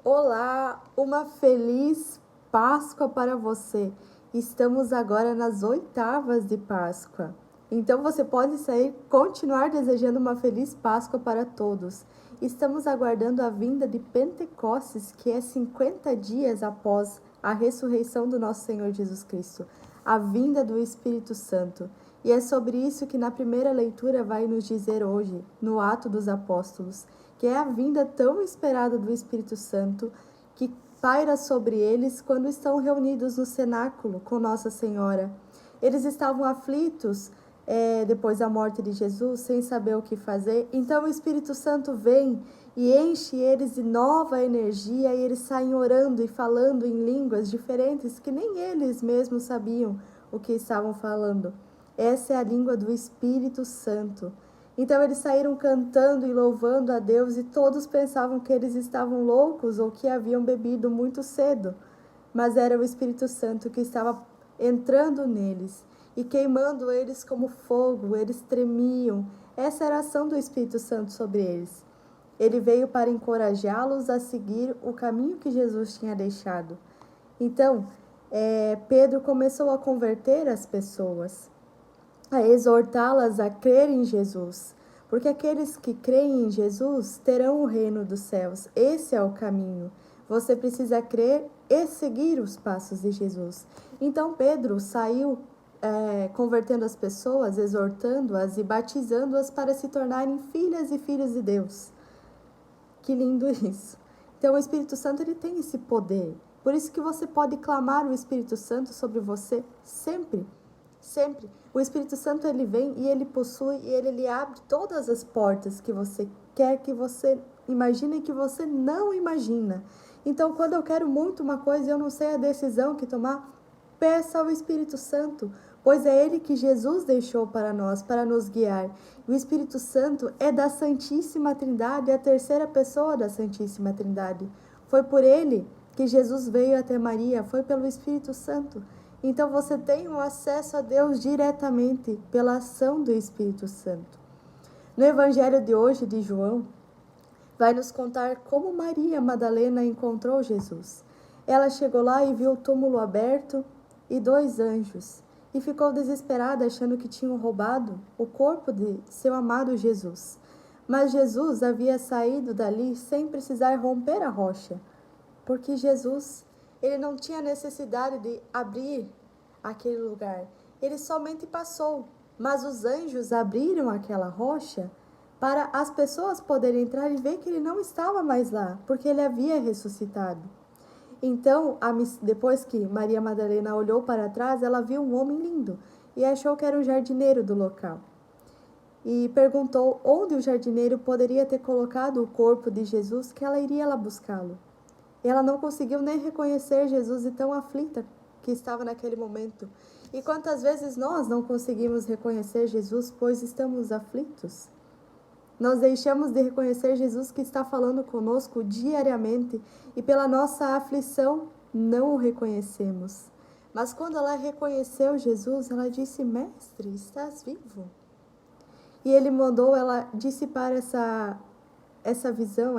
Olá, uma feliz Páscoa para você. Estamos agora nas oitavas de Páscoa. Então você pode sair, continuar desejando uma feliz Páscoa para todos. Estamos aguardando a vinda de Pentecostes, que é 50 dias após a ressurreição do nosso Senhor Jesus Cristo, a vinda do Espírito Santo. E é sobre isso que na primeira leitura vai nos dizer hoje, no Atos dos Apóstolos, que é a vinda tão esperada do Espírito Santo que paira sobre eles quando estão reunidos no cenáculo com Nossa Senhora. Eles estavam aflitos depois da morte de Jesus, sem saber o que fazer. Então o Espírito Santo vem e enche eles de nova energia e eles saem orando e falando em línguas diferentes que nem eles mesmos sabiam o que estavam falando. Essa é a língua do Espírito Santo. Então eles saíram cantando e louvando a Deus e todos pensavam que eles estavam loucos ou que haviam bebido muito cedo. Mas era o Espírito Santo que estava entrando neles e queimando eles como fogo, eles tremiam. Essa era a ação do Espírito Santo sobre eles. Ele veio para encorajá-los a seguir o caminho que Jesus tinha deixado. Então, Pedro começou a converter as pessoas, a exortá-las a crer em Jesus, porque aqueles que creem em Jesus terão o reino dos céus. Esse é o caminho. Você precisa crer e seguir os passos de Jesus. Então Pedro saiu convertendo as pessoas, exortando-as e batizando-as para se tornarem filhas e filhos de Deus. Que lindo isso! Então o Espírito Santo ele tem esse poder. Por isso que você pode clamar o Espírito Santo sobre você sempre. Sempre. O Espírito Santo ele vem e ele possui e ele lhe abre todas as portas que você quer, que você imagina e que você não imagina. Então, quando eu quero muito uma coisa e eu não sei a decisão que tomar, peça ao Espírito Santo, pois é ele que Jesus deixou para nós, para nos guiar. O Espírito Santo é da Santíssima Trindade, é a terceira pessoa da Santíssima Trindade. Foi por ele que Jesus veio até Maria, foi pelo Espírito Santo. Então você tem um acesso a Deus diretamente pela ação do Espírito Santo. No Evangelho de hoje, de João, vai nos contar como Maria Madalena encontrou Jesus. Ela chegou lá e viu o túmulo aberto e 2 anjos, e ficou desesperada achando que tinham roubado o corpo de seu amado Jesus. Mas Jesus havia saído dali sem precisar romper a rocha, porque Jesus, ele não tinha necessidade de abrir aquele lugar. Ele somente passou, mas os anjos abriram aquela rocha para as pessoas poderem entrar e ver que ele não estava mais lá, porque ele havia ressuscitado. Então, depois que Maria Madalena olhou para trás, ela viu um homem lindo e achou que era um jardineiro do local. E perguntou onde o jardineiro poderia ter colocado o corpo de Jesus, que ela iria lá buscá-lo. Ela não conseguiu nem reconhecer Jesus e tão aflita que estava naquele momento. E quantas vezes nós não conseguimos reconhecer Jesus, pois estamos aflitos? Nós deixamos de reconhecer Jesus que está falando conosco diariamente e pela nossa aflição não o reconhecemos. Mas quando ela reconheceu Jesus, ela disse: Mestre, estás vivo? E ele mandou ela dissipar essa visão,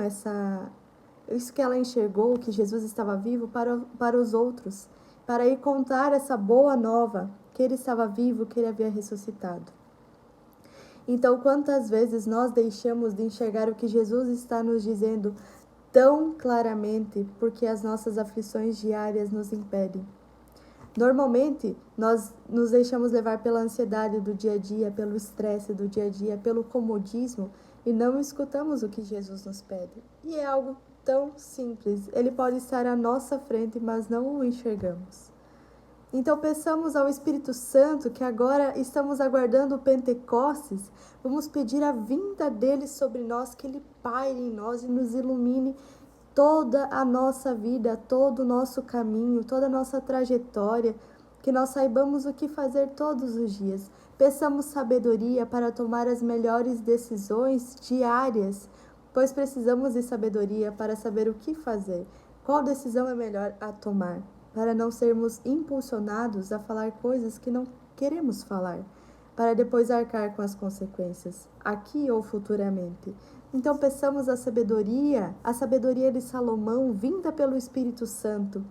isso que ela enxergou, que Jesus estava vivo, para os outros, para ir contar essa boa nova, que ele estava vivo, que ele havia ressuscitado. Então, quantas vezes nós deixamos de enxergar o que Jesus está nos dizendo tão claramente, porque as nossas aflições diárias nos impedem? Normalmente, nós nos deixamos levar pela ansiedade do dia a dia, pelo estresse do dia a dia, pelo comodismo e não escutamos o que Jesus nos pede. E é algo tão simples. Ele pode estar à nossa frente, mas não o enxergamos. Então peçamos ao Espírito Santo, que agora estamos aguardando o Pentecostes, vamos pedir a vinda dele sobre nós, que ele paire em nós e nos ilumine toda a nossa vida, todo o nosso caminho, toda a nossa trajetória, que nós saibamos o que fazer todos os dias. Peçamos sabedoria para tomar as melhores decisões diárias, pois precisamos de sabedoria para saber o que fazer, qual decisão é melhor a tomar, para não sermos impulsionados a falar coisas que não queremos falar, para depois arcar com as consequências, aqui ou futuramente. Então peçamos a sabedoria de Salomão, vinda pelo Espírito Santo,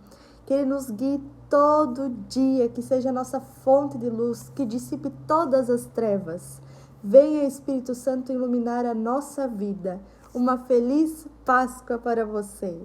que Ele nos guie todo dia, que seja a nossa fonte de luz, que dissipe todas as trevas. Venha, Espírito Santo, iluminar a nossa vida. Uma feliz Páscoa para você!